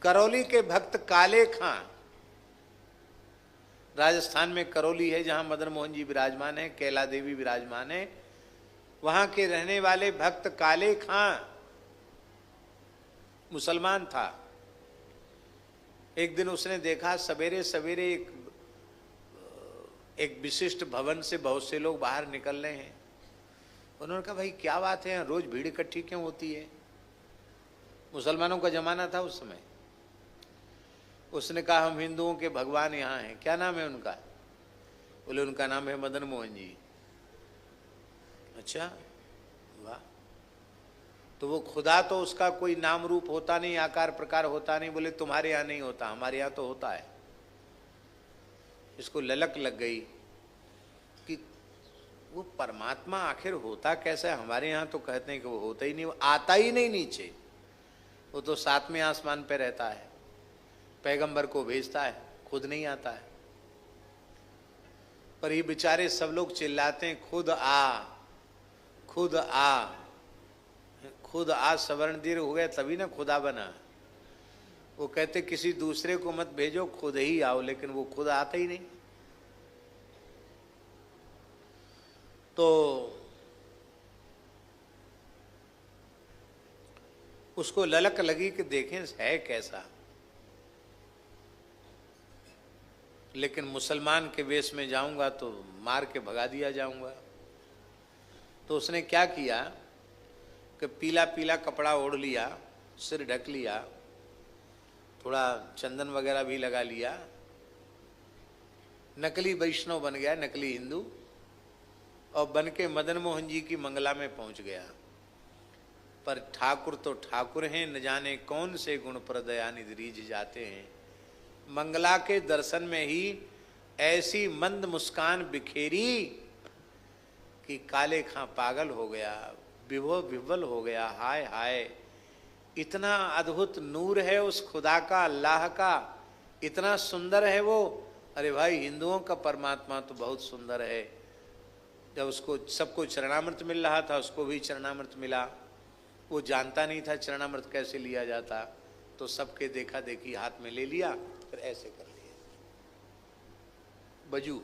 करौली के भक्त काले खां, राजस्थान में करौली है जहां मदन मोहन जी विराजमान है, कैला देवी विराजमान है, वहां के रहने वाले भक्त काले खां मुसलमान था। एक दिन उसने देखा सवेरे सवेरे एक विशिष्ट भवन से बहुत से लोग बाहर निकल रहे हैं। उन्होंने कहा भाई क्या बात है, रोज भीड़ इकट्ठी क्यों होती है? मुसलमानों का जमाना था उस समय। उसने कहा हम हिंदुओं के भगवान यहाँ हैं। क्या नाम है उनका? बोले उनका नाम है मदन मोहन जी। अच्छा वाह, तो वो खुदा तो उसका कोई नाम रूप होता नहीं, आकार प्रकार होता नहीं। बोले तुम्हारे यहाँ नहीं होता, हमारे यहाँ तो होता है। इसको ललक लग गई कि वो परमात्मा आखिर होता कैसा है? हमारे यहाँ तो कहते हैं कि वो होता ही नहीं, वो आता ही नहीं नीचे, वो तो सातवें आसमान पे रहता है, पैगंबर को भेजता है, खुद नहीं आता है। पर ये बेचारे सब लोग चिल्लाते हैं खुद आ, खुद आ, खुद आ। सवर्ण दीर्घ हो गया तभी ना खुदा बना। वो कहते किसी दूसरे को मत भेजो, खुद ही आओ, लेकिन वो खुद आता ही नहीं। तो उसको ललक लगी कि देखें है कैसा, लेकिन मुसलमान के वेश में जाऊंगा तो मार के भगा दिया जाऊंगा। तो उसने क्या किया कि पीला पीला कपड़ा ओढ़ लिया, सिर ढक लिया, थोड़ा चंदन वगैरह भी लगा लिया, नकली वैष्णव बन गया, नकली हिंदू, और बन के मदन मोहन जी की मंगला में पहुंच गया। पर ठाकुर तो ठाकुर हैं, न जाने कौन से गुण पर दयानिधि रीझ जाते हैं। मंगला के दर्शन में ही ऐसी मंद मुस्कान बिखेरी कि काले खां पागल हो गया, विह्वल हो गया। हाय हाय, इतना अद्भुत नूर है उस खुदा का, अल्लाह का, इतना सुंदर है वो। अरे भाई, हिंदुओं का परमात्मा तो बहुत सुंदर है। जब उसको सबको चरणामृत मिल रहा था, उसको भी चरणामृत मिला। वो जानता नहीं था चरणामृत कैसे लिया जाता, तो सबके देखा देखी हाथ में ले लिया, फिर ऐसे कर लिया, बजू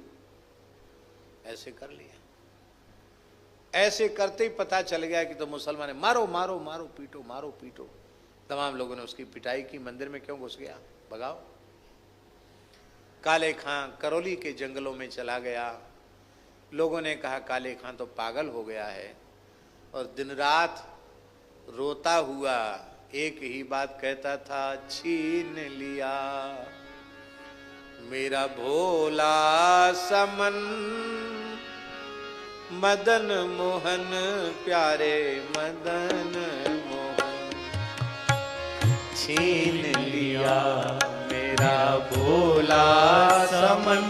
ऐसे कर लिया। ऐसे करते ही पता चल गया कि तो मुसलमान है, मारो मारो मारो, पीटो मारो पीटो। तमाम लोगों ने उसकी पिटाई की। मंदिर में क्यों घुस गया, भगाओ। काले खां करौली के जंगलों में चला गया। लोगों ने कहा काले खां तो पागल हो गया है, और दिन रात रोता हुआ एक ही बात कहता था, छीन लिया मेरा भोला समन, मदन मोहन प्यारे मदन मोहन, छीन लिया मेरा भोला समन,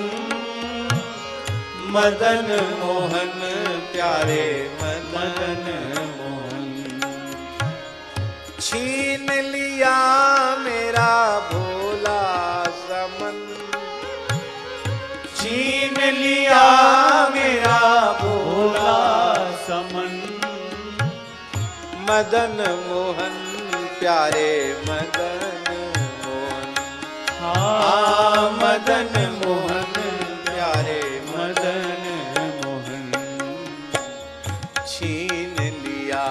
मदन मोहन प्यारे मदन मोहन, छीन लिया मेरा भोला समन, छीन लिया मेरा भोला समन, मदन मोहन प्यारे मदन मोहन। हाँ, मदन मोहन प्यारे मदन मोहन, छीन लिया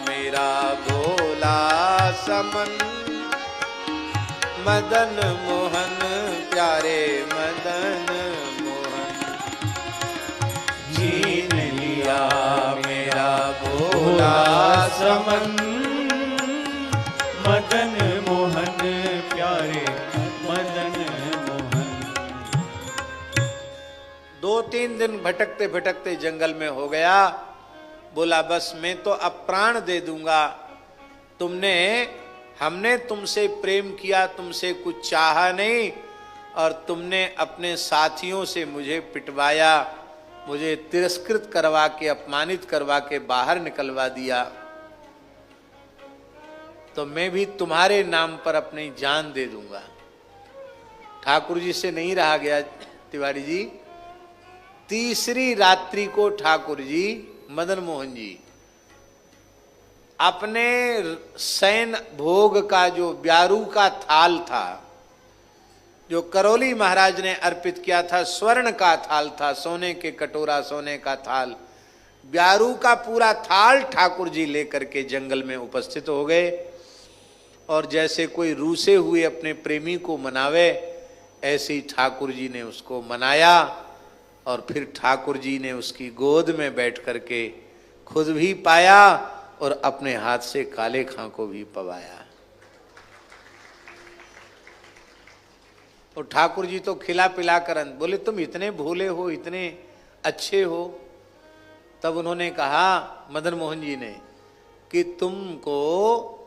मेरा भोला समन, मदन मोहन प्यारे मदन मोहन, छीन लिया मेरा भोला समन, मदन मोहन प्यारे मदन मोहन। 2-3 दिन भटकते भटकते जंगल में हो गया। बोला बस मैं तो अब प्राण दे दूंगा। हमने तुमसे प्रेम किया, तुमसे कुछ चाहा नहीं, और तुमने अपने साथियों से मुझे पिटवाया, मुझे तिरस्कृत करवा के, अपमानित करवा के बाहर निकलवा दिया। तो मैं भी तुम्हारे नाम पर अपनी जान दे दूंगा। ठाकुर जी से नहीं रहा गया तिवारी जी। तीसरी रात्रि को ठाकुर जी, मदन मोहन जी अपने सैन भोग का जो ब्यारू का थाल था, जो करौली महाराज ने अर्पित किया था, स्वर्ण का थाल था, सोने के कटोरा, सोने का थाल, ब्यारू का पूरा थाल ठाकुर जी लेकर के जंगल में उपस्थित हो गए। और जैसे कोई रूसे हुए अपने प्रेमी को मनावे, ऐसे ही ठाकुर जी ने उसको मनाया। और फिर ठाकुर जी ने उसकी गोद में बैठ करके खुद भी पाया और अपने हाथ से काले खां को भी पवाया। और ठाकुर जी तो खिला पिला कर बोले, तुम इतने भोले हो, इतने अच्छे हो। तब उन्होंने कहा, मदन मोहन जी ने, कि तुमको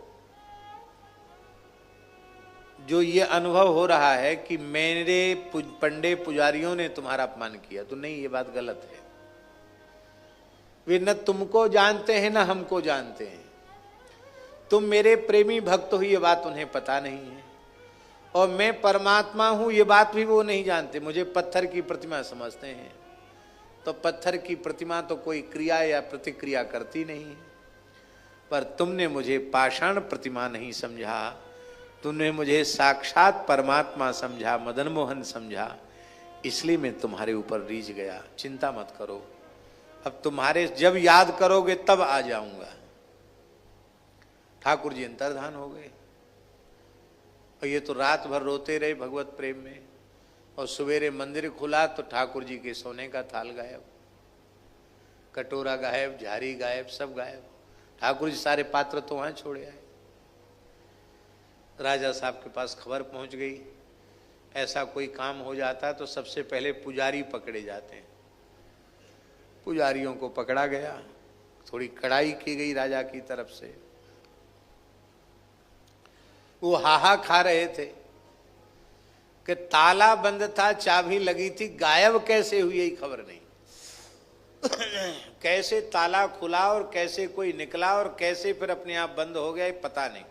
जो ये अनुभव हो रहा है कि मेरे पंडे पुजारियों ने तुम्हारा अपमान किया, तो नहीं, ये बात गलत है। वे न तुमको जानते हैं न हमको जानते हैं। तुम मेरे प्रेमी भक्त हो, ये बात उन्हें पता नहीं है। और मैं परमात्मा हूं, ये बात भी वो नहीं जानते। मुझे पत्थर की प्रतिमा समझते हैं। तो पत्थर की प्रतिमा तो कोई क्रिया या प्रतिक्रिया करती नहीं है। पर तुमने मुझे पाषाण प्रतिमा नहीं समझा, तुमने मुझे साक्षात परमात्मा समझा, मदन मोहन समझा, इसलिए मैं तुम्हारे ऊपर रीझ गया। चिंता मत करो, अब तुम्हारे जब याद करोगे तब आ जाऊंगा। ठाकुर जी अंतर्धान हो गए। और ये तो रात भर रोते रहे भगवत प्रेम में। और सवेरे मंदिर खुला तो ठाकुर जी के सोने का थाल गायब, कटोरा गायब, झारी गायब, सब गायब। ठाकुर जी सारे पात्र तो वहां छोड़े आए। राजा साहब के पास खबर पहुंच गई। ऐसा कोई काम हो जाता है तो सबसे पहले पुजारी पकड़े जाते हैं। पुजारियों को पकड़ा गया, थोड़ी कड़ाई की गई राजा की तरफ से। वो हाहा खा रहे थे कि ताला बंद था, चाबी लगी थी, गायब कैसे हुई यही खबर नहीं। कैसे ताला खुला और कैसे कोई निकला और कैसे फिर अपने आप बंद हो गया, पता नहीं।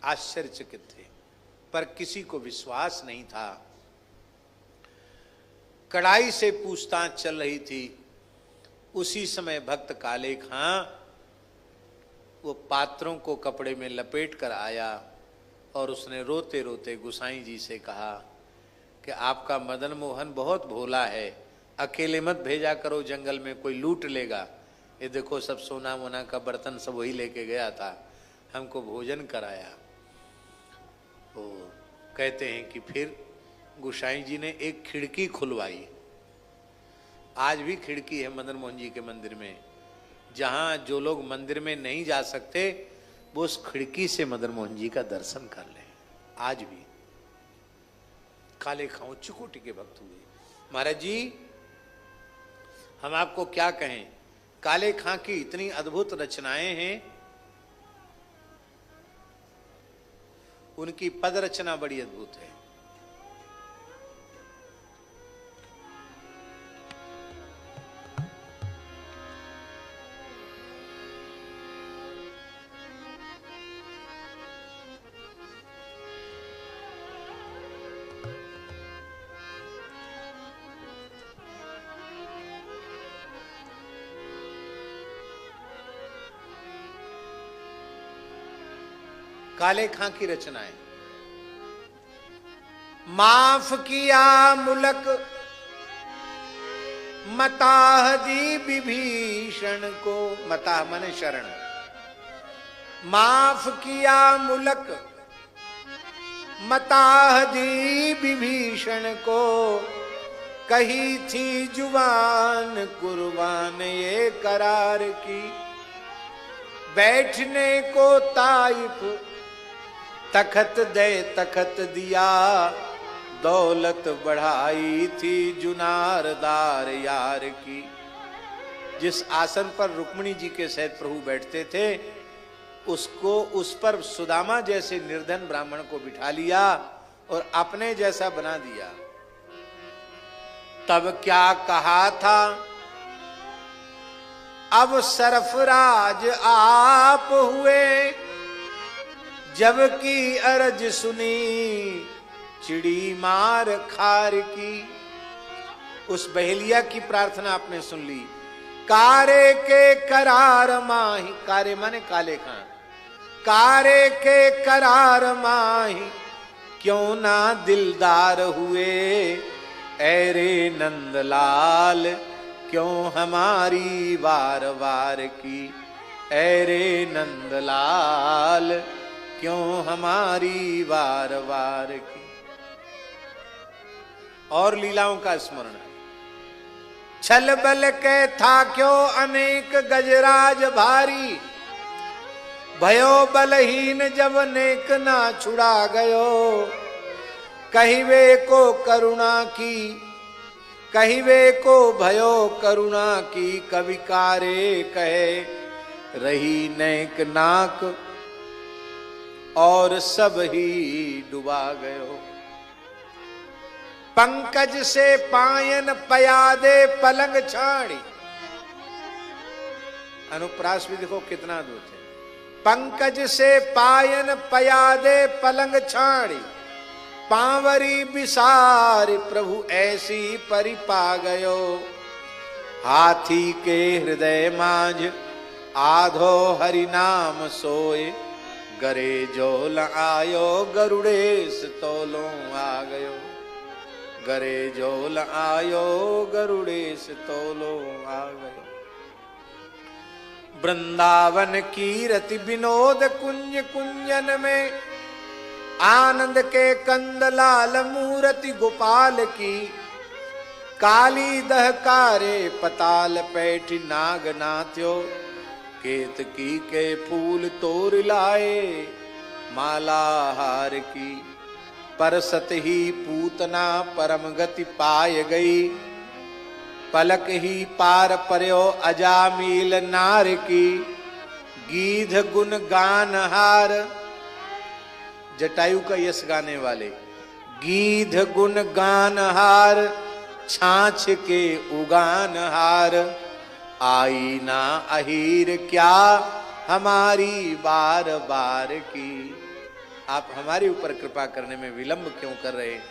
आश्चर्यचकित थे, पर किसी को विश्वास नहीं था। कड़ाई से पूछताछ चल रही थी। उसी समय भक्त काले खां वो पात्रों को कपड़े में लपेट कर आया और उसने रोते रोते गुसाई जी से कहा कि आपका मदन मोहन बहुत भोला है, अकेले मत भेजा करो जंगल में, कोई लूट लेगा। ये देखो सब सोना मोना का बर्तन सब वही लेके गया था, हमको भोजन कराया। तो कहते हैं कि फिर गुसाई जी ने एक खिड़की खुलवाई। आज भी खिड़की है मदन मोहन जी के मंदिर में, जहां जो लोग मंदिर में नहीं जा सकते वो उस खिड़की से मदन मोहन जी का दर्शन कर लें। आज भी काले खां उच्च कोटि के भक्त हुए। महाराज जी, हम आपको क्या कहें, काले खां की इतनी अद्भुत रचनाएं हैं। उनकी पद रचना बड़ी अद्भुत है। काले खां की रचनाएं। माफ किया मुलक मताह दी विभीषण को, मताह मन शरण, माफ किया मुलक मताह दी विभीषण को, कही थी जुबान कुर्बान ये करार की, बैठने को ताइफ तखत दे तखत दिया, दौलत बढ़ाई थी जुनारदार यार की। जिस आसन पर रुक्मिणी जी के सहित प्रभु बैठते थे उसको, उस पर सुदामा जैसे निर्धन ब्राह्मण को बिठा लिया और अपने जैसा बना दिया। तब क्या कहा था, अब सरफराज आप हुए, जबकि अर्ज सुनी चिड़ी मार खार की। उस बहेलिया की प्रार्थना आपने सुन ली, कारे के करार माही, कारे माने काले खां, कारे के करार माही क्यों ना दिलदार हुए, ऐरे नंदलाल क्यों हमारी बार बार की, ऐरे नंदलाल क्यों हमारी बार बार की। और लीलाओं का स्मरण। छल बल के था क्यों अनेक गजराज भारी, भयो बलहीन जब नेक ना छुड़ा गयो, कहिवे को करुणा की, कहिवे को भयो करुणा की, कवि कारे कहे रही नेक नाक, और सब ही डुबा गयो। पंकज से पायन पयादे पलंग छाड़ी, अनुप्रास भी देखो कितना अद्भुत है। पंकज से पायन पयादे पलंग छाड़ी, पांवरी बिसार प्रभु ऐसी परिपा गयो, हाथी के हृदय मांझ आधो हरि नाम सोए, गरे जोल आयो गरुड़ेश तोलो आ गयो, गरे जोल आयो गरुड़ेश तोलो आ गयो। वृंदावन की रति विनोद कुंज कुंजन में, आनंद के कंदलाल मूर्ति गोपाल की, काली दहकारे पताल पैठ नाग नाथ्यो, केतकी के फूल तोड़ लाए माला हार की, परसत ही पूतना परम गति पाय गई, पलक ही पार पर्यो अजामिल नार की, गीध गुण गान हार, जटायु का यश गाने वाले, गीध गुण गान हार, छाछ के उगान हार, आई ना अहीर क्या हमारी बार बार की। आप हमारे ऊपर कृपा करने में विलंब क्यों कर रहे हैं?